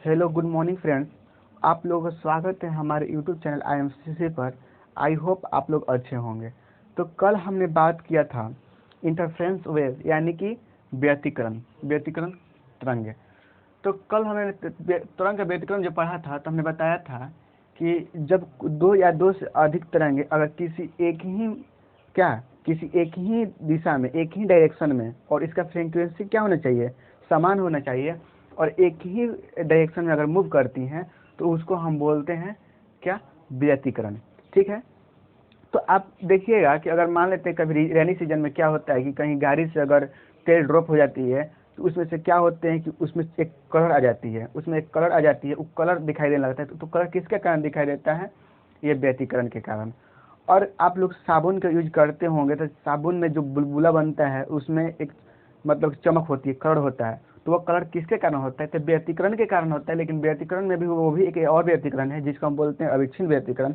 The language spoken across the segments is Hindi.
Hello good morning friends. आप लोगों का स्वागत है हमारे यूट्यूब चैनल IMCC पर। आई होप आप लोग अच्छे होंगे। तो कल हमने बात किया था इंटरफ्रेंस वेव यानी कि व्यतिकरण तरंगे। तो कल हमने तरंग का व्यतिकरण जो पढ़ा था तो हमने बताया था कि जब दो या दो से अधिक तरंगे अगर किसी एक ही दिशा में, एक ही डायरेक्शन में, और इसका फ्रीक्वेंसी क्या होना चाहिए, समान होना चाहिए, और एक ही डायरेक्शन में अगर मूव करती हैं तो उसको हम बोलते हैं क्या, व्यतिकरण। ठीक है। तो आप देखिएगा कि अगर मान लेते हैं कभी रेनी सीजन में क्या होता है कि कहीं गाड़ी से अगर तेल ड्रॉप हो जाती है तो उसमें से क्या होते हैं कि उसमें एक कलर आ जाती है, वो कलर दिखाई देने लगता है। तो कलर किसके कारण दिखाई देता है, ये व्यतिकरण के कारण। और आप लोग साबुन का यूज करते होंगे तो साबुन में जो बुलबुला बनता है उसमें एक मतलब चमक होती है, कलर होता है। तो वो कलर किसके कारण होता है, तो व्यतिकरण के कारण होता है। लेकिन व्यतिकरण में भी वो भी एक और व्यतिकरण है जिसको हम बोलते हैं अविच्छिन्न व्यतिकरण।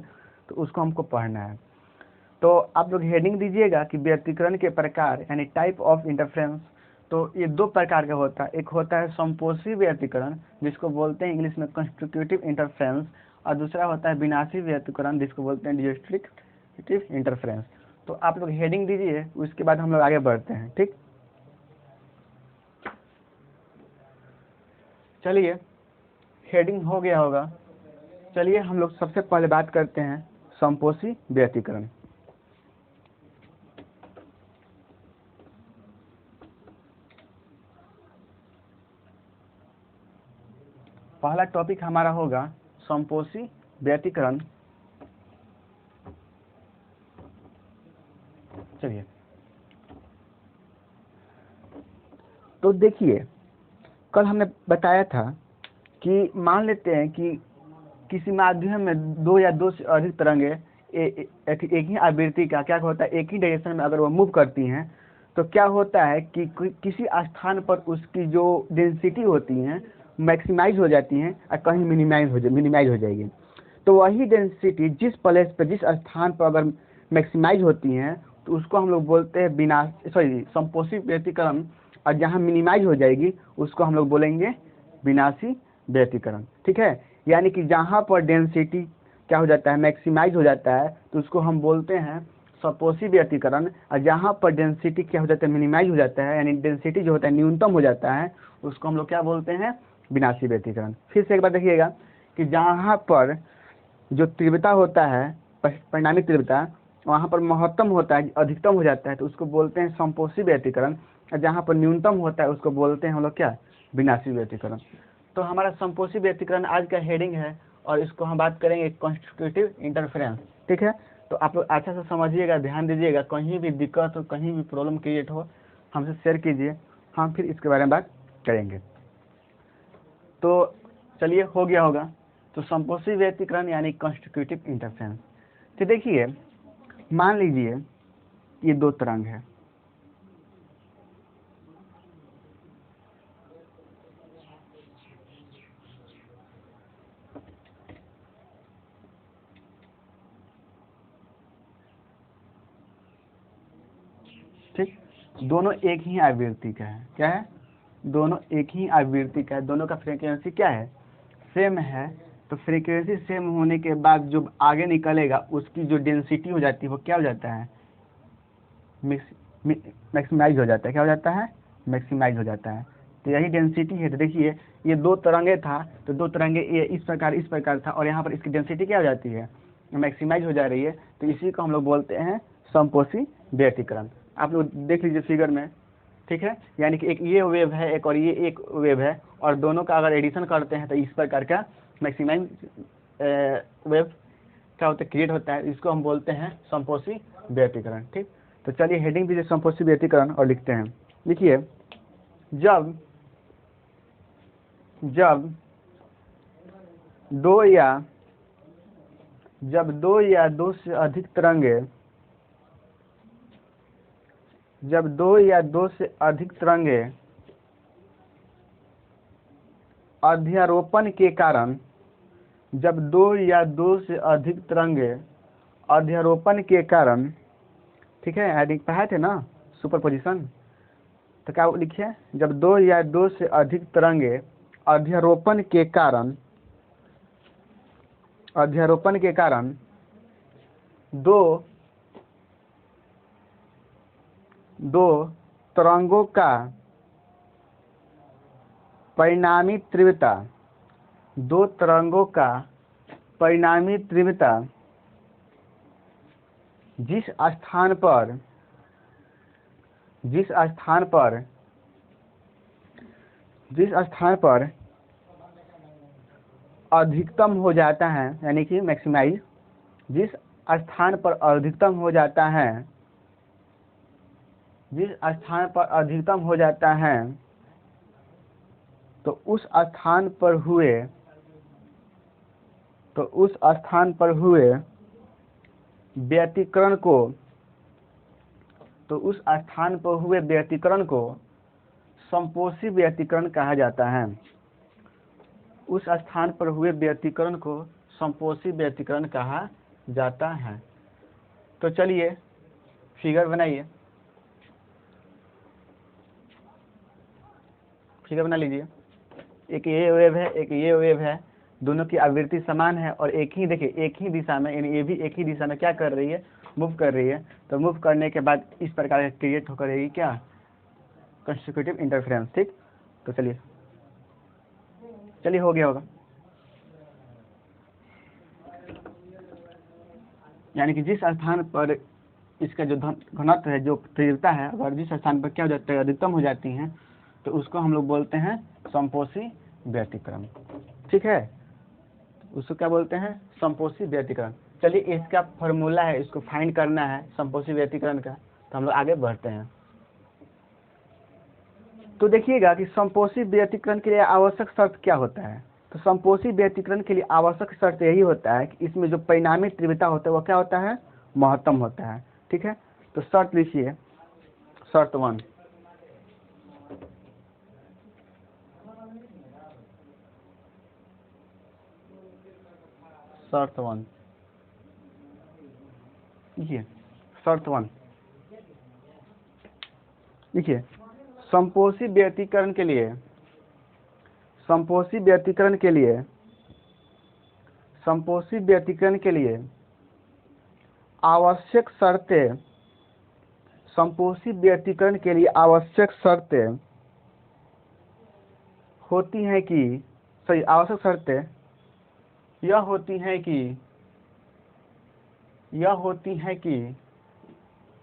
तो उसको हमको पढ़ना है। तो आप लोग हेडिंग दीजिएगा कि व्यतिकरण के प्रकार यानी टाइप ऑफ इंटरफ्रेंस। तो ये दो प्रकार का होता है, एक होता है संपोषी व्यतिकरण जिसको बोलते हैं इंग्लिश में कंस्ट्रक्टिव इंटरफ्रेंस, और दूसरा होता है विनाशी व्यतिकरण जिसको बोलते हैं डिस्ट्रक्टिव इंटरफ्रेंस। तो आप लोग हेडिंग दीजिए, उसके बाद हम लोग आगे बढ़ते हैं। ठीक, चलिए हेडिंग हो गया होगा। चलिए हम लोग सबसे पहले बात करते हैं संपोषी व्यतिकरण। पहला टॉपिक हमारा होगा संपोषी व्यतिकरण। चलिए, तो देखिए कल हमने बताया था कि मान लेते हैं कि किसी माध्यम में दो या दो से अधिक तरंगे एक ही आवृत्ति का क्या होता है, एक ही डायरेक्शन में अगर वो मूव करती हैं तो क्या होता है कि किसी स्थान पर उसकी जो डेंसिटी होती है मैक्सिमाइज हो जाती हैं और कहीं मिनिमाइज हो जाएगी। तो वही डेंसिटी जिस प्लेस पर, जिस स्थान पर अगर मैक्सिमाइज होती हैं तो उसको हम लोग बोलते हैं संपोषी व्यतिकरण, और जहाँ मिनिमाइज हो जाएगी उसको हम लोग बोलेंगे विनाशी व्यतिकरण। ठीक है। यानी कि जहाँ पर डेंसिटी क्या हो जाता है, मैक्सिमाइज हो जाता है, तो उसको हम बोलते हैं संपोषी व्यतिकरण, और जहाँ पर डेंसिटी क्या हो जाता है, मिनिमाइज हो जाता है, यानी डेंसिटी जो होता है न्यूनतम हो जाता है, उसको हम लोग क्या बोलते हैं, विनाशी व्यतिकरण। फिर से एक बार देखिएगा कि जहाँ पर जो तीव्रता होता है, परिणामी तीव्रता, वहाँ पर महत्तम होता है, अधिकतम हो जाता है, तो उसको बोलते हैं संपोषी व्यतिकरण, और जहाँ पर न्यूनतम होता है उसको बोलते हैं हम लोग क्या, विनाशी व्यतिकरण। तो हमारा संपोषी व्यतिकरण आज का हेडिंग है, और इसको हम बात करेंगे कंस्ट्रक्टिव इंटरफेरेंस। ठीक है। तो आप लोग अच्छा से समझिएगा, ध्यान दीजिएगा, कहीं भी दिक्कत हो, कहीं भी प्रॉब्लम क्रिएट हो, हमसे शेयर कीजिए, हम फिर इसके बारे में बात करेंगे। तो चलिए हो गया होगा। तो संपोषी व्यतिकरण यानी कंस्ट्रक्टिव इंटरफेरेंस। तो देखिए मान लीजिए ये दो तरंग है, ठीक, दोनों एक ही आवृत्ति का है। क्या है, दोनों एक ही आवृत्ति का है, दोनों का फ्रीक्वेंसी क्या है, सेम है। तो फ्रीक्वेंसी सेम होने के बाद जो आगे निकलेगा उसकी जो डेंसिटी हो जाती है वो क्या हो जाता है, मैक्सिमाइज हो जाता है। क्या हो जाता है, मैक्सिमाइज हो जाता है। तो यही डेंसिटी है। तो देखिए ये दो तरंगे था, तो दो तरंगे ये इस प्रकार था, और यहाँ पर इसकी डेंसिटी क्या हो जाती है, मैक्सिमाइज हो जा रही है। तो इसी को हम लोग बोलते हैं संपोषी व्यतिकरण। आप लोग देख लीजिए फिगर में। ठीक है। यानी कि एक ये वेव है, एक और ये एक वेव है, और दोनों का अगर एडिशन करते हैं तो इस प्रकार का मैक्सिमाइज वेव क्या होता है, क्रिएट होता है। इसको हम बोलते हैं संपोषी व्यतिकरण। ठीक। तो चलिए हेडिंग दीजिए संपोषी व्यतिकरण और लिखते हैं। देखिए जब दो या दो से अधिक तरंगे अध्यारोपण के कारण, जब दो या दो से अधिक तरंगे अध्यारोपण के कारण, ठीक है, हेडिंग पढ़ाए थे ना सुपरपोजिशन, तो क्या लिखिए, जब दो या दो से अधिक तरंगे अध्यारोपण के कारण दो तरंगों का परिणामी तीव्रता जिस स्थान पर अधिकतम हो जाता है, यानी कि मैक्सिमाइज, जिस स्थान पर अधिकतम हो जाता है तो उस स्थान पर हुए व्यतिकरण को संपोषी व्यतिकरण कहा जाता है। उस स्थान पर हुए व्यतिकरण को संपोषी व्यतिकरण कहा जाता है। तो चलिए फिगर बनाइए, फिगर बना लीजिए। एक ये वेव है, एक ये वेव है, दोनों की आवृत्ति समान है और एक ही दिशा में, यानी ये भी एक ही दिशा में क्या कर रही है, मूव कर रही है। तो मूव करने के बाद इस प्रकार का क्रिएट होकर रहेगी क्या, कंसेक्यूटिव इंटरफेरेंस। ठीक, तो चलिए हो गया होगा। यानी कि जिस स्थान पर इसका जो घनत्व है, जो तीव्रता है, अगर जिस स्थान पर क्या हो जाता है, अधिकतम हो जाती हैं, तो उसको हम लोग बोलते हैं संपोषी व्यतिकरण। ठीक है, उसको क्या बोलते हैं, संपोषी व्यतिकरण। चलिए इसका फॉर्मूला है, इसको फाइंड करना है संपोषी व्यतिकरण का, तो हम लोग आगे बढ़ते हैं। तो देखिएगा कि संपोषी व्यतिकरण के लिए आवश्यक शर्त क्या होता है। तो संपोषी व्यतिकरण के लिए आवश्यक शर्त यही होता है कि इसमें जो परिणामी तीव्रता होता है वो क्या होता है, महत्तम होता है। ठीक है, तो शर्त लिखिए, शर्त 1। शर्त 1 लिखिए, शर्त 1 लिखिए। संपोषी व्यतिकरण के लिए आवश्यक शर्तें, संपोषी व्यतिकरण के लिए आवश्यक शर्तें होती हैं कि, सही, आवश्यक शर्तें यह होती हैं कि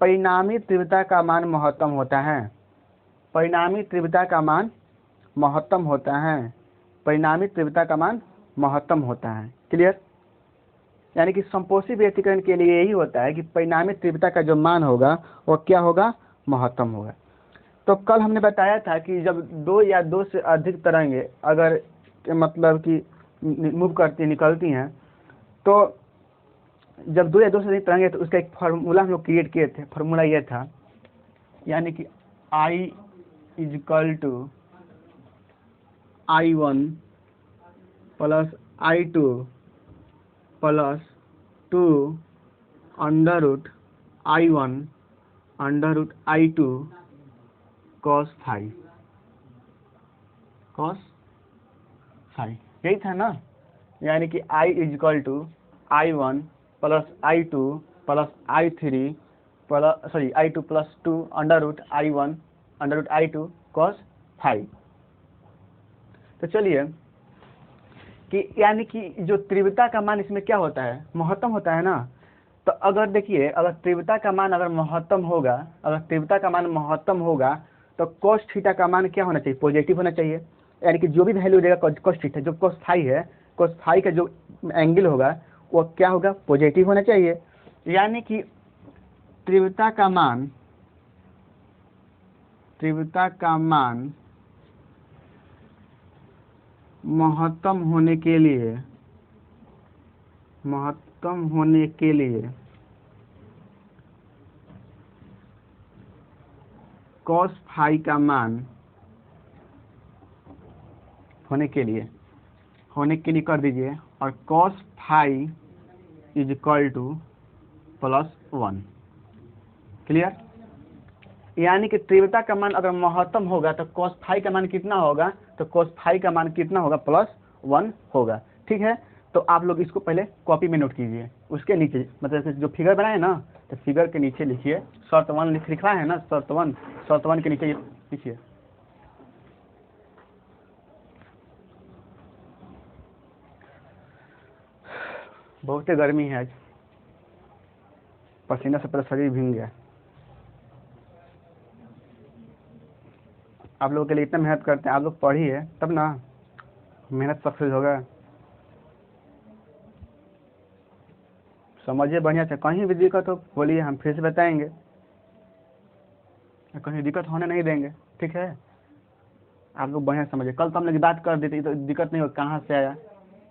परिणामी तीव्रता का मान महत्तम होता है। परिणामी तीव्रता का मान महत्तम होता है। क्लियर। यानी कि संपोषी व्यतिकरण के लिए यही होता है कि परिणामी तीव्रता का जो मान होगा वो क्या होगा, महत्तम होगा। तो कल हमने बताया था कि जब 2 या 2 से अधिक तरंगें अगर मतलब कि मूव करती, निकलती हैं, तो जब 2 या 2 से अधिक तरंगें, तो उसका एक फार्मूला हम लोग क्रिएट किए थे। फार्मूला ये था, यानी कि I = I1 + I2 + 2 √I1 √I2 cos phi। यही था ना। यानी कि I = I1 + I2 + I3 I2 + 2 √I1 √I2 cos phi। तो चलिए कि यानी कि जो तीव्रता का मान इसमें क्या होता है, महत्तम होता है ना। तो अगर देखिए, अगर तीव्रता का मान महत्तम होगा, तो cos थीटा का मान क्या होना चाहिए, पॉजिटिव होना चाहिए। यानी कि जो भी वैल्यू देगा cos थीटा, जो cos फाई है, cos फाई का जो एंगल होगा वो क्या होगा, पॉजिटिव होना चाहिए। यानी कि तीव्रता का मान महत्तम होने के लिए cos फाई का मान होने के लिए कर दीजिए, और cos फाई = +1। क्लियर। यानी कि तीव्रता का मान अगर महत्तम होगा तो cos फाई का मान कितना होगा, तो cos फाई का मान कितना होगा, +1 होगा। ठीक है, तो आप लोग इसको पहले कॉपी में नोट कीजिए, उसके नीचे मतलब जो फिगर बनाए ना, तो फिगर के नीचे लिखिए शर्त 1 लिखा है ना, शर्त 1 के नीचे लिखिए। बहुत ही गर्मी है आज, पसीना से पूरा शरीर भीग गया। आप लोगों के लिए इतना मेहनत करते हैं, आप लोग पढ़िए तब ना मेहनत सक्सेस होगा। समझिए बढ़िया से, कहीं भी दिक्कत हो बोलिए, हम फिर से बताएंगे, कहीं दिक्कत होने नहीं देंगे। ठीक है, आप लोग बढ़िया समझिए। कल तो हम लोग बात कर देते तो दिक्कत नहीं होगा, कहाँ से आया।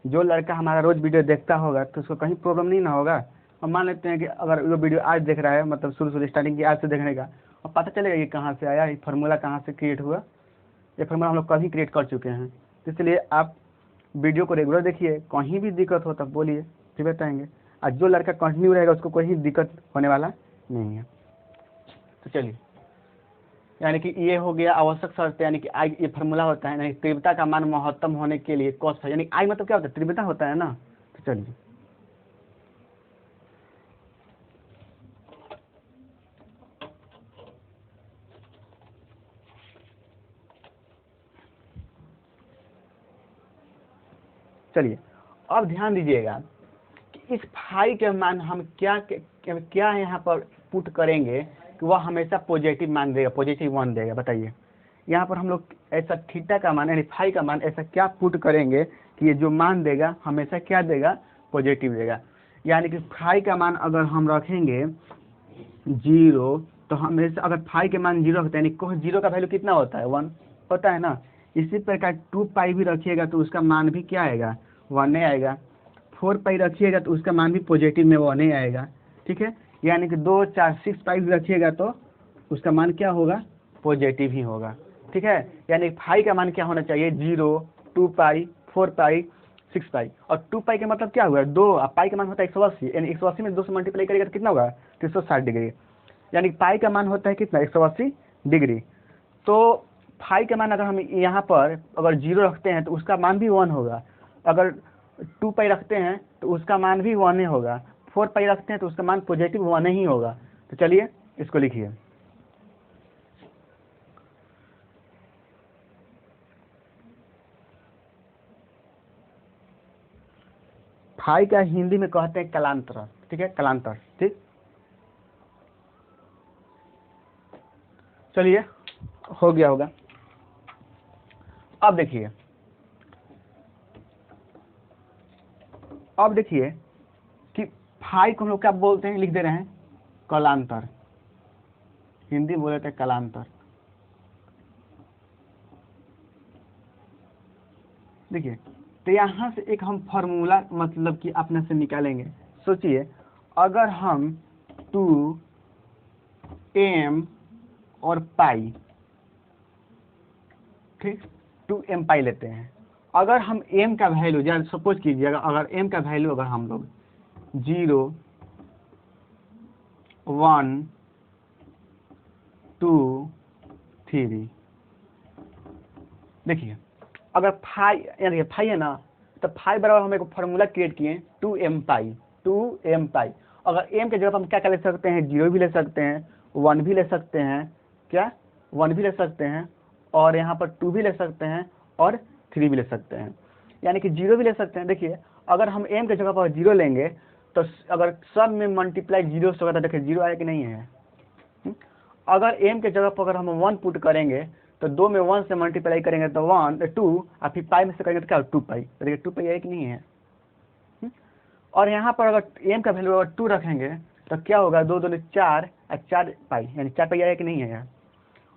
जो लड़का हमारा रोज वीडियो देखता होगा तो उसको कहीं प्रॉब्लम नहीं ना होगा। हम मान लेते हैं कि अगर वो वीडियो आज देख रहा है, मतलब शुरू स्टार्टिंग की आज से देखने का, और पता चलेगा कि कहाँ से आया, ये फार्मूला कहाँ से क्रिएट हुआ। ये फार्मूला हम लोग कभी क्रिएट कर चुके हैं, इसलिए आप वीडियो को रेगुलर देखिए, कहीं भी दिक्कत हो तब बोलिए, फिर बताएंगे। और जो लड़का कंटिन्यू रहेगा उसको कोई दिक्कत होने वाला नहीं है। तो चलिए, यानी कि ये हो गया आवश्यक शर्त, यानी कि आई ये फार्मूला होता है, यानी तीव्रता का मान महत्तम होने के लिए cos फाई, यानी आई मतलब क्या होता है, तीव्रता होता है ना। तो चलिए, चलिए अब ध्यान दीजिएगा कि इस फाई के मान हम क्या यहाँ पर पुट करेंगे कि वह हमेशा पॉजिटिव मान देगा, पॉजिटिव 1 देगा। बताइए, यहाँ पर हम लोग ऐसा थीटा का मान यानी फाई का मान ऐसा क्या पुट करेंगे कि ये जो मान देगा हमेशा क्या देगा, पॉजिटिव देगा। यानी कि फाई का मान अगर हम रखेंगे 0, तो हमेशा अगर फाई के मान 0 रखते हैं, यानी cos 0 का वैल्यू कितना होता है, 1 होता है ना। इसी प्रकार 2 पाई भी रखिएगा तो उसका मान भी क्या आएगा, 1 आएगा। 4 पाई रखिएगा तो उसका मान भी पॉजिटिव में 1 आएगा। ठीक है, यानी कि 2, 4, 6 पाई भी रखिएगा तो उसका मान क्या होगा, पॉजिटिव ही होगा। ठीक है, यानी फाई का मान क्या होना चाहिए, 0, 2 पाई, 4 पाई, 6 पाई। और 2 पाई का मतलब क्या हुआ, 2, और पाई का मान होता है 180, यानी 180 में 2 से मल्टीप्लाई करेगा तो कितना होगा, 360 डिग्री। यानी पाई का मान होता है कितना, 180 डिग्री। तो फाई का मान अगर हम यहाँ पर अगर 0 रखते हैं तो उसका मान भी 1 होगा। अगर 2 पाई रखते हैं तो उसका मान भी 1 ही होगा। 4 पाई रखते हैं तो उसका मान पॉजिटिव 1 ही होगा। तो चलिए इसको लिखिए, फाई का हिंदी में कहते हैं कलांतर। ठीक है, कलांतर। ठीक, चलिए हो गया होगा। अब देखिए, कि फाई को हम लोग क्या बोलते हैं, लिख दे रहे हैं कलांतर, हिंदी बोले थे कलांतर। देखिए, तो यहाँ से एक हम फॉर्मूला मतलब कि अपने से निकालेंगे। सोचिए, अगर हम 2m और पाई, ठीक, 2m पाई लेते हैं। अगर हम m का वैल्यू, जैसे सपोज कीजिए अगर m का वैल्यू अगर हम लोग 0, 1, 2, 3, देखिए अगर फाई यानी फाई है ना, तो फाई बराबर हम एक फार्मूला क्रिएट किए 2m पाई, 2m पाई। अगर m के जगह पर हम क्या ले सकते हैं, 0 भी ले सकते हैं, 1 भी ले सकते हैं, क्या 1 भी ले सकते हैं, और यहाँ पर 2 भी ले सकते हैं, और 3 भी ले सकते हैं, यानी कि 0 भी ले सकते हैं। देखिए, अगर हम m के जगह पर 0 लेंगे तो अगर सब में मल्टीप्लाई 0 से होगा तो देखिए 0 आया कि नहीं है। अगर m के जगह पर अगर हम 1 पुट करेंगे तो 2 में 1 से मल्टीप्लाई करेंगे तो 1, 2, और फिर पाई में से करेंगे तो क्या 2 पाई, तो देखिए 2 पाई है कि नहीं है। और यहाँ पर अगर m का वैल्यू अगर 2 रखेंगे तो क्या होगा, 2, 2, 4 और 4 पाई, यानी 4 पाई है कि नहीं है।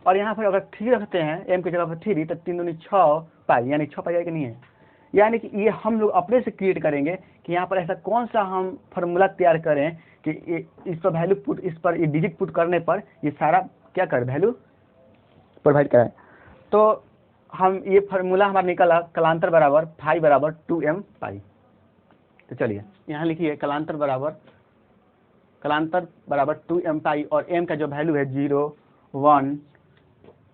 और यहाँ पर अगर 3 रखते हैं m की जगह पर 3, तो 3, 2, 6 पाई, यानी 6 पाई है कि नहीं है। यानी कि ये हम लोग अपने से क्रिएट करेंगे कि यहाँ पर ऐसा कौन सा हम फार्मूला तैयार करें कि इस पर वैल्यू पुट, इस पर ये डिजिट पुट करने पर ये सारा क्या कर वैल्यू प्रोवाइड कराए। तो हम ये फार्मूला हमारा निकला कलांतर बराबर फाई बराबर 2m पाई। तो चलिए यहाँ लिखिए कलांतर बराबर 2m पाई, और m का जो वैल्यू है 0, 1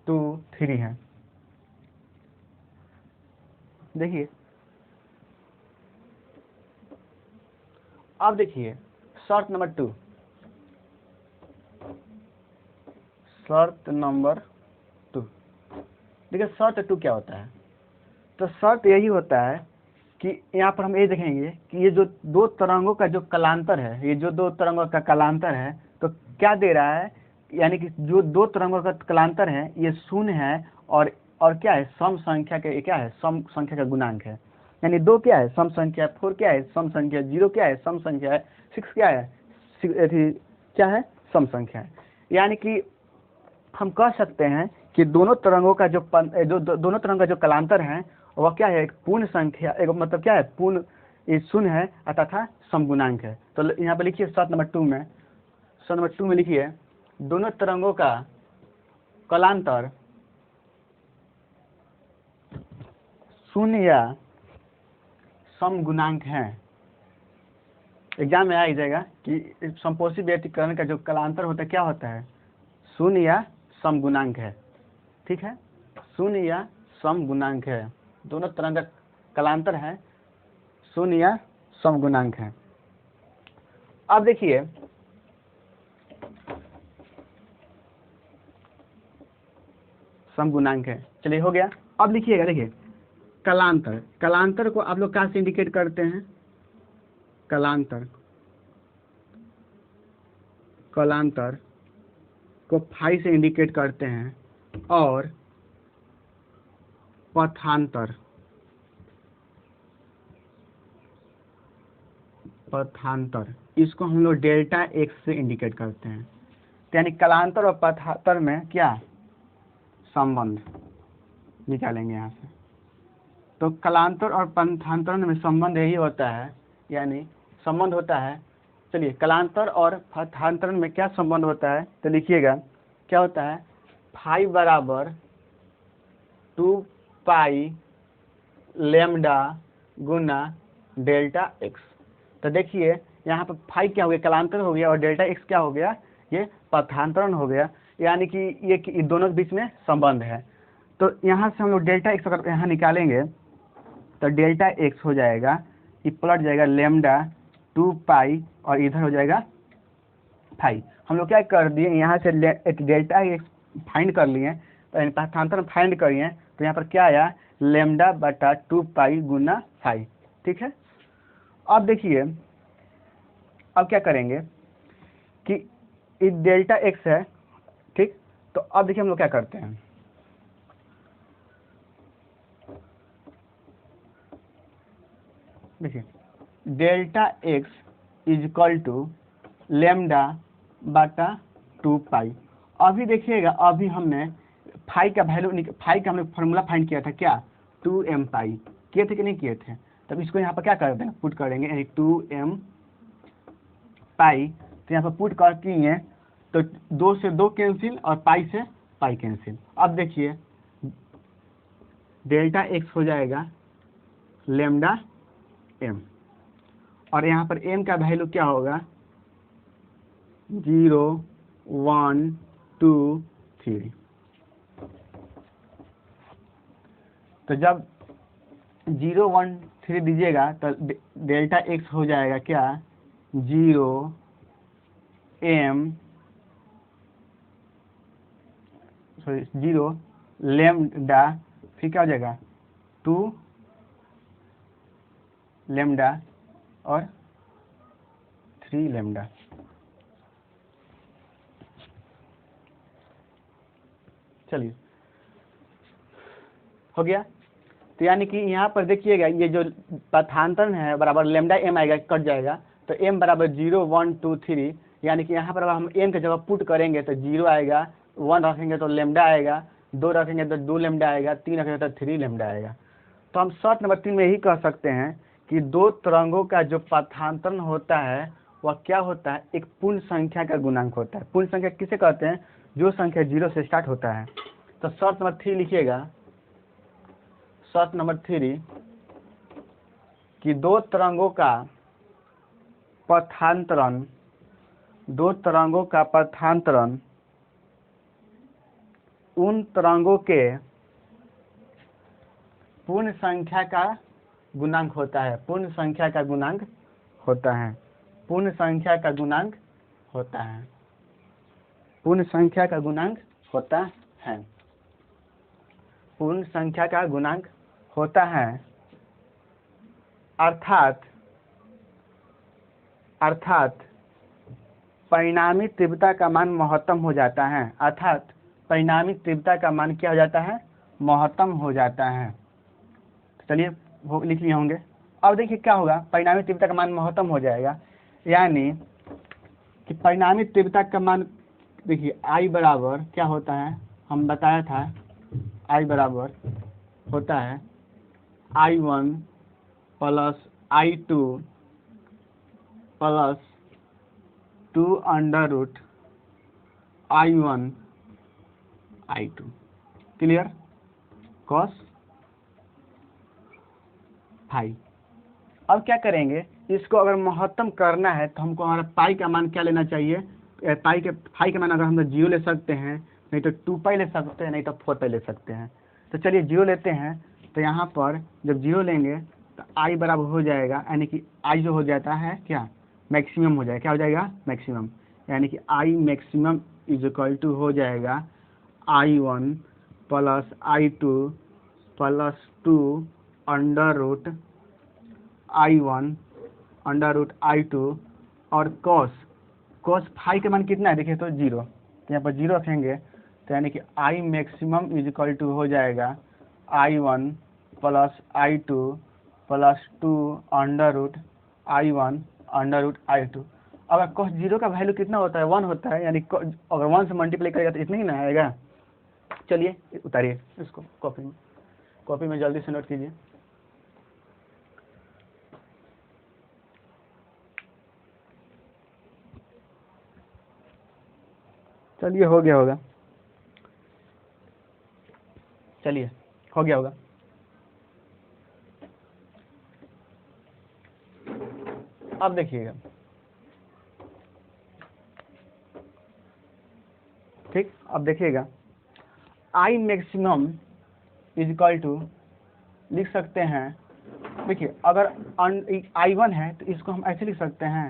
2 3 है। देखिए अब देखिए शर्त नंबर 2, शर्त नंबर 2। देखिए शर्त 2 क्या होता है, तो शर्त यही होता है कि यहाँ पर हम ये देखेंगे कि ये जो दो तरंगों का जो कलांतर है, ये जो दो तरंगों का कलांतर है, तो क्या दे रहा है, यानी कि जो दो तरंगों का कलांतर है ये शून्य है और क्या है, सम संख्या के, क्या है, सम संख्या का गुणांक है। यानी 2 क्या है, सम संख्या, 4 क्या है, सम संख्या, 0 क्या है, सम संख्या है, 6 क्या है, क्या है, सम संख्या है। यानी कि हम कह सकते हैं कि दोनों तरंगों का जो दोनों तरंगों का जो कलांतर है वह क्या है, एक पूर्ण संख्या, एक मतलब क्या है, पूर्ण शून्य है तथा समगुणांक है। तो यहाँ पे लिखिए शर्त नंबर 2 में, शर्त नंबर 2 में लिखिए दोनों तरंगों का कलांतर शून्य या समगुणांक है। एग्जाम में आ ही जाएगा कि समपोषी व्यतिकरण का जो कलांतर होता है क्या होता है, शून्य या समगुणांक है। ठीक है, शून्य या समगुणांक है, दोनों तरह का कलांतर है, शून्य या समगुणांक है। अब देखिए समगुणांक है, चलिए हो गया। अब लिखिएगा, देखिए कलांतर, कलांतर को आप लोग क्या से इंडिकेट करते हैं, कलांतर, कलांतर को फाई से इंडिकेट करते हैं, और पथांतर, पथांतर इसको हम लोग डेल्टा एक्स से इंडिकेट करते हैं। यानी कलांतर और पथांतर में क्या संबंध निकालेंगे यहाँ से, तो कलांतर और पथांतर में संबंध यही होता है, यानी संबंध होता है, चलिए कलांतर और पथांतर में क्या संबंध होता है, तो लिखिएगा क्या होता है, फाई बराबर 2 पाई लेमडा गुना डेल्टा एक्स। तो देखिए यहाँ पर फाई क्या हो गया, कलांतर हो गया, और डेल्टा एक्स क्या हो गया, ये पथांतरण हो गया। यानी कि ये दोनों के बीच में संबंध है। तो यहाँ से हम लोग डेल्टा एक्स अगर यहाँ निकालेंगे तो डेल्टा एक्स हो जाएगा, ये पलट जाएगा लेमडा 2 पाई और इधर हो जाएगा फाई। हम लोग क्या कर दिए, यहाँ से एक डेल्टा एक्स फाइंड कर लिए, तो पथांतरण फाइंड करिए, तो यहाँ पर क्या आया, लेमडा बटा 2 पाई गुना फाई। ठीक है, अब देखिए अब क्या करेंगे कि ये डेल्टा एक्स है, ठीक, तो अब देखिए हम लोग क्या करते हैं, देखिए delta x is equal to lambda बटा 2 पाई। अभी देखिएगा, अभी हमने फाई का वैल्यू, फाई का हमने फॉर्मूला फाइंड किया था, क्या 2m पाई, किए थे कि नहीं किए थे, तब इसको यहाँ पर क्या कर देंगे, पुट कर देंगे, यानी 2m पाई, तो यहाँ पर पुट कर किए तो 2 से 2 कैंसिल और पाई से पाई कैंसिल। अब देखिए डेल्टा एक्स हो जाएगा लेमडा m, और यहाँ पर m का वैल्यू क्या होगा, 0 1 2 3। तो जब 0 1 3 दीजिएगा तो डेल्टा एक्स हो जाएगा क्या, 0 m, सॉरी 0 लेमडा, फिर क्या हो जाएगा 2 लेमडा और 3 लेमडा। चलिए हो गया। तो यानी कि यहाँ पर देखिएगा ये जो पथांतरण है बराबर लेमडा m आएगा, कट जाएगा, तो m बराबर 0 1 2 3, यानी कि यहाँ पर हम m की जगह पुट करेंगे तो 0 आएगा, 1 रखेंगे तो लेमडा आएगा, 2 रखेंगे तो 2 लेमडा आएगा, 3 रखेंगे तो 3 लेमडा आएगा। तो हम शर्त नंबर 3 में यही कह सकते हैं कि दो तरंगों का जो पथांतरण होता है वह क्या होता है, एक पूर्ण संख्या का गुणांक होता है। पूर्ण संख्या किसे कहते हैं, जो संख्या 0 से स्टार्ट होता है। तो शर्त नंबर 3 लिखिएगा, शर्त नंबर 3 कि दो तरंगों का पथांतरण, दो तरंगों का पथांतरण उन तरंगों के पूर्ण संख्या का गुणांक होता है। पूर्ण संख्या का गुणांक होता है। पूर्ण संख्या का गुणांक होता है। पूर्ण संख्या का गुणांक होता है। पूर्ण संख्या का गुणांक होता है। अर्थात परिणामी तीव्रता का मान महत्तम हो जाता है। अर्थात परिणामी तीव्रता का मान क्या हो जाता है? महत्तम हो जाता है। चलिए वो लिख लिए होंगे। अब देखिए क्या होगा, परिणामी तीव्रता का मान महत्तम हो जाएगा, यानी कि परिणामी तीव्रता का मान देखिए I बराबर क्या होता है, हम बताया था I बराबर होता है I1 plus I2 plus 2 under root I1 I2। Clear? Cos phi. अब क्या करेंगे, इसको अगर महत्तम करना है तो हमको हमारा पाई का मान क्या लेना चाहिए? फाई का मान अगर हम 0 ले सकते हैं, नहीं तो 2 पाई ले सकते हैं, नहीं तो 4 पाई ले सकते हैं। तो चलिए 0 लेते हैं। तो यहाँ पर जब 0 लेंगे तो आई बराबर हो जाएगा, यानी कि आई जो हो जाता है क्या, मैक्सिमम हो जाएगा। क्या हो जाएगा? मैक्सिमम। यानी कि I maximum is equal to हो जाएगा I1 plus I2 plus 2 under root I1 under root I2 और कॉस फाई के मान कितना है देखिए तो 0। तो यहाँ पर 0 रखेंगे तो यानी कि I maximum is equal to हो जाएगा I1 plus I2 plus 2 under root I1 under root I2। अगर कॉस 0 का वैल्यू कितना होता है? 1 होता है, यानी अगर 1 से मल्टीप्लाई करेगा तो इतना ही ना आएगा। चलिए उतारिए इसको कॉपी में जल्दी से नोट कीजिए। चलिए हो गया होगा। चलिए हो गया होगा। अब देखिएगा, ठीक, अब देखिएगा I maximum is equal to लिख सकते हैं। देखिए अगर I1 है तो इसको हम ऐसे लिख सकते हैं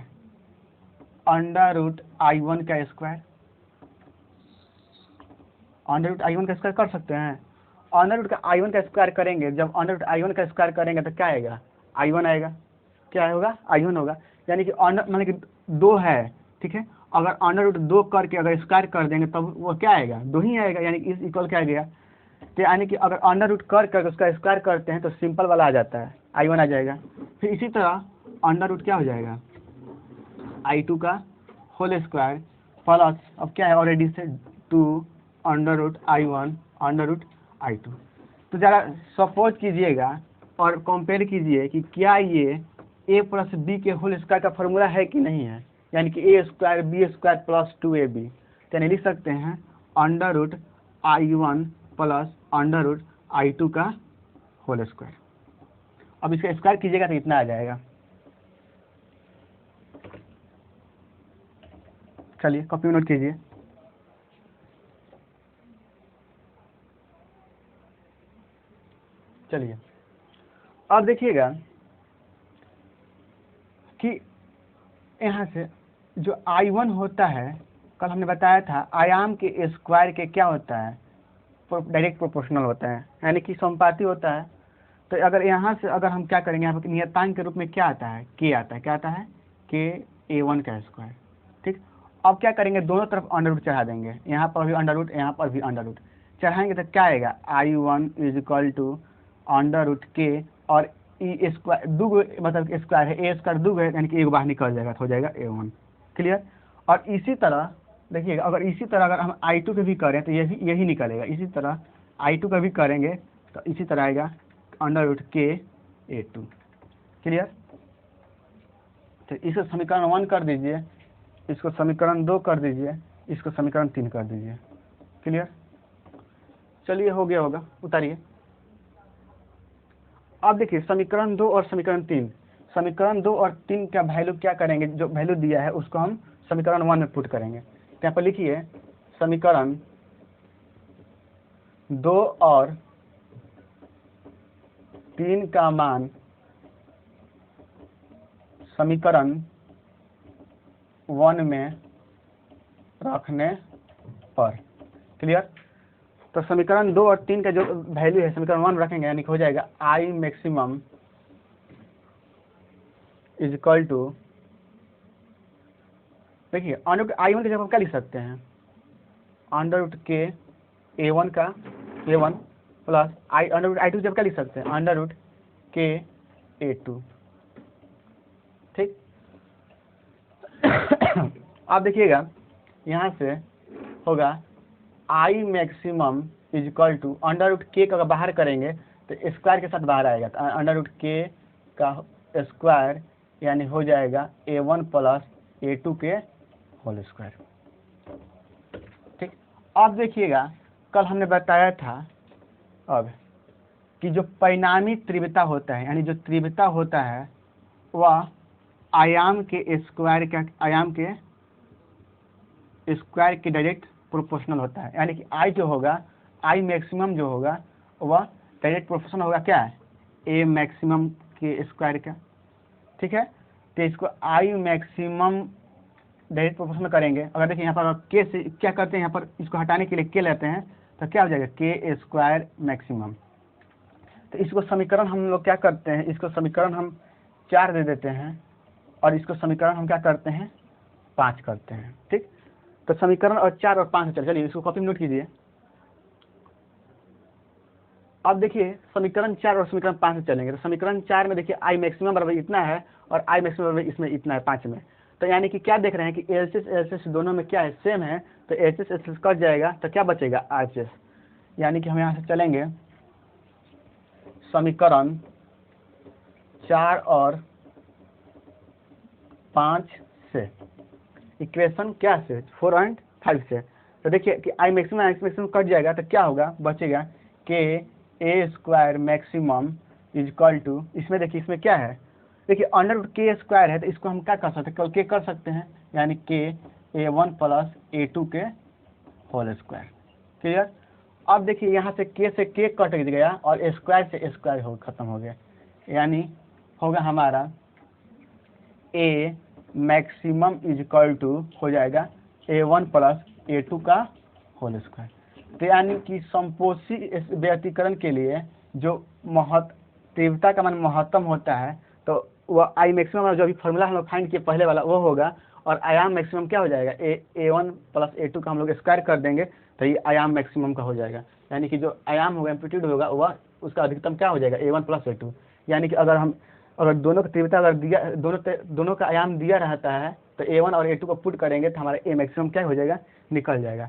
अंडर रूट I1 का स्क्वायर। अंडर रूट I1 का स्क्वायर कर सकते हैं। अंडर रूट का I1 का स्क्वायर करेंगे, जब अंडर रूट I1 का स्क्वायर करेंगे तो क्या आएगा? I1 आएगा। क्या होगा? I1 होगा। यानी कि अंडर माने कि 2 है, ठीक है, अगर अंडर रूट 2 करके अगर स्क्वायर कर देंगे तब वो क्या आएगा? 2 ही आएगा, यानी इस इक्वल क्या आ गया। तो यानी कि अगर अंडर रूट करके उसका स्क्वायर करते हैं तो सिंपल वाला आ जाता है, I1 आ जाएगा। फिर इसी तरह अंडर रूट क्या हो जाएगा? I2 का होल स्क्वायर प्लस अब क्या है ऑलरेडी से 2 under root I1 under root I2। तो ज़रा सपोज कीजिएगा और कंपेयर कीजिए कि क्या ये a प्लस बी के होल स्क्वायर का फॉर्मूला है कि नहीं है, यानी कि a square B square plus 2ab। यानी लिख सकते हैं under root I1 plus under root I2 का होल स्क्वायर। अब इसका स्क्वायर कीजिएगा तो इतना आ जाएगा। चलिए कॉपी में नोट कीजिए। चलिए अब देखिएगा कि यहाँ से जो I1 होता है, कल हमने बताया था आयाम के स्क्वायर के क्या होता है? डायरेक्ट प्रोपोर्शनल होता है, यानी कि समानुपाती होता है। तो अगर यहाँ से अगर हम क्या करेंगे, यहाँ पर नियतांक के रूप में क्या आता है? K आता है। क्या आता है? KA1 का स्क्वायर। ठीक, अब क्या करेंगे, दोनों तरफ अंडर रूट चढ़ा देंगे, यहाँ पर भी अंडर रूट, यहाँ पर भी अंडर रूट चढ़ाएंगे तो क्या आएगा? I1 is equal to under root K और ई स्क्वायर दो मतलब स्क्वायर है, ए स्क्वायर 2 है, यानी कि एक बाहर निकल जाएगा तो हो जाएगा A1। क्लियर? और इसी तरह देखिएगा, अगर इसी तरह अगर हम I2 के भी करें तो यही निकलेगा। इसी तरह I2 का भी करेंगे तो इसी तरह आएगा अंडर रूट KA2। क्लियर? तो इसको समीकरण 1 कर दीजिए, इसको समीकरण 2 कर दीजिए, इसको समीकरण 3 कर दीजिए। क्लियर? चलिए हो गया होगा, उतारिए। अब देखिए समीकरण 2 और समीकरण 3, समीकरण 2 और 3 का वैल्यू क्या करेंगे, जो वैल्यू दिया है उसको हम समीकरण 1 में पुट करेंगे। यहाँ पर लिखिए समीकरण 2 और 3 का मान समीकरण 1 में रखने पर। क्लियर? तो समीकरण 2 और 3 का जो वैल्यू है समीकरण 1 में रखेंगे, यानी कि हो जाएगा I maximum is equal to, देखिए अंडर रूट आई वन की जगह हम क्या लिख सकते हैं, अंडर रूट के ए वन का a one plus i under root i two की जगह क्या लिख सकते हैं, अंडर रूट के ए टू। ठीक। आप देखिएगा यहाँ से होगा I maximum is equal to under root के का बाहर करेंगे तो स्क्वायर के साथ बाहर आएगा, तो अंडर रूट के का स्क्वायर यानी हो जाएगा ए वन प्लस ए टू के होल स्क्वायर। ठीक। अब देखिएगा कल हमने बताया था अब कि जो परिणामी तीव्रता होता है, यानी जो तीव्रता होता है वह आयाम के स्क्वायर के डायरेक्ट प्रोपोर्शनल होता है, यानी कि आई जो होगा, आई मैक्सिमम जो होगा वह डायरेक्ट प्रोपोर्शनल होगा क्या है, ए मैक्सिमम के स्क्वायर का। ठीक है। तो इसको आई मैक्सिमम डायरेक्ट प्रोपोर्शनल करेंगे। अगर देखिए यहाँ पर के से क्या करते हैं, यहाँ पर इसको हटाने के लिए के लेते हैं तो क्या हो जाएगा के स्क्वायर मैक्सिमम। तो इसको समीकरण हम लोग क्या करते हैं, इसको समीकरण हम 4 दे देते हैं और इसको समीकरण हम क्या करते हैं 5 करते हैं। ठीक। तो समीकरण और 4 और 5 चलिए इसको कॉपी में नोट कीजिए। अब देखिए समीकरण 4 और समीकरण 5 से चलेंगे तो समीकरण 4 में देखिए आई मैक्सिमम बराबर इतना है और आई मैक्सिमम बराबर इसमें इतना है 5 में। तो यानी कि क्या देख रहे हैं कि एलसीएस दोनों में क्या है सेम है, तो एलसीएस कट जाएगा तो क्या बचेगा आरसीएस। यानी कि हम यहाँ से चलेंगे समीकरण 4 और 5 से, इक्वेशन क्या से 4 और 5 से। तो देखिए कि आई मैक्सिमम कट जाएगा तो क्या होगा, बचेगा के a square maximum is equal to, इसमें देखिए इसमें क्या है, देखिए अंडर रूट के स्क्वायर है तो इसको हम क्या कर सकते हैं, केवल के कर सकते हैं, यानी के a one plus A to के होल स्क्वायर। क्लियर? अब देखिए यहाँ से के कट गया और स्क्वायर से स्क्वायर हो खत्म हो गया, यानी होगा हमारा ए मैक्सिमम इज इक्वल टू हो जाएगा ए वन प्लस ए टू का होल स्क्वायर। तो यानी कि संपोषी व्यक्तीकरण के लिए जो तीव्रता का मान महत्तम होता है तो वह आई मैक्सिमम जो अभी फॉर्मूला हम लोग फाइंड किए पहले वाला वो होगा, और आयाम मैक्सिमम क्या हो जाएगा ए वन प्लस ए टू का हम लोग स्क्वायर कर देंगे तो ये आयाम मैक्सिमम का हो जाएगा। यानी कि जो आयाम होगा एम्पलीट्यूड होगा वह उसका अधिकतम क्या हो जाएगा ए वन प्लस ए टू। यानी कि अगर दोनों का तीव्रता अगर दिया दोनों का आयाम दिया रहता है तो ए वन और ए टू को पुट करेंगे तो हमारा ए मैक्सिमम क्या हो जाएगा, निकल जाएगा।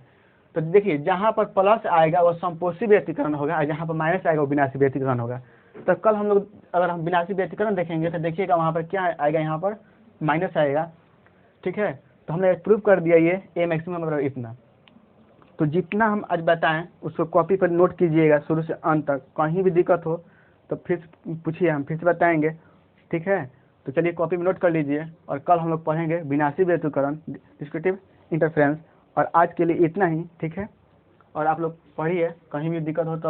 तो देखिए जहाँ पर प्लस आएगा वो संपोषी व्यक्तीकरण होगा और जहाँ पर माइनस आएगा वो विनाशी व्यक्तीकरण होगा। तो कल हम लोग अगर हम विनाशी व्यक्तीकरण देखेंगे तो देखिएगा वहाँ पर क्या आएगा, यहाँ पर माइनस आएगा। ठीक है। तो हमने प्रूव कर दिया ये ए मैक्सिमम बराबर इतना। तो जितना हम आज बताएं उसको कॉपी पर नोट कीजिएगा शुरू से अंत तक, कहीं भी दिक्कत हो तो फिर पूछिए, हम फिर से बताएंगे। ठीक है। तो चलिए कॉपी में नोट कर लीजिए और कल हम लोग पढ़ेंगे विनाशी व्यक्तीकरण डिस्क्रिप्टिव इंटरफेरेंस। और आज के लिए इतना ही। ठीक है। और आप लोग पढ़िए, कहीं भी दिक्कत हो तो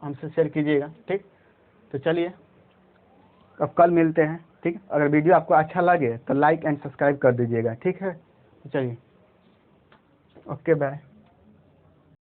हमसे शेयर कीजिएगा। ठीक। तो चलिए अब कल मिलते हैं। ठीक। अगर वीडियो आपको अच्छा लगे तो लाइक एंड सब्सक्राइब कर दीजिएगा। ठीक है। तो चलिए ओके बाय।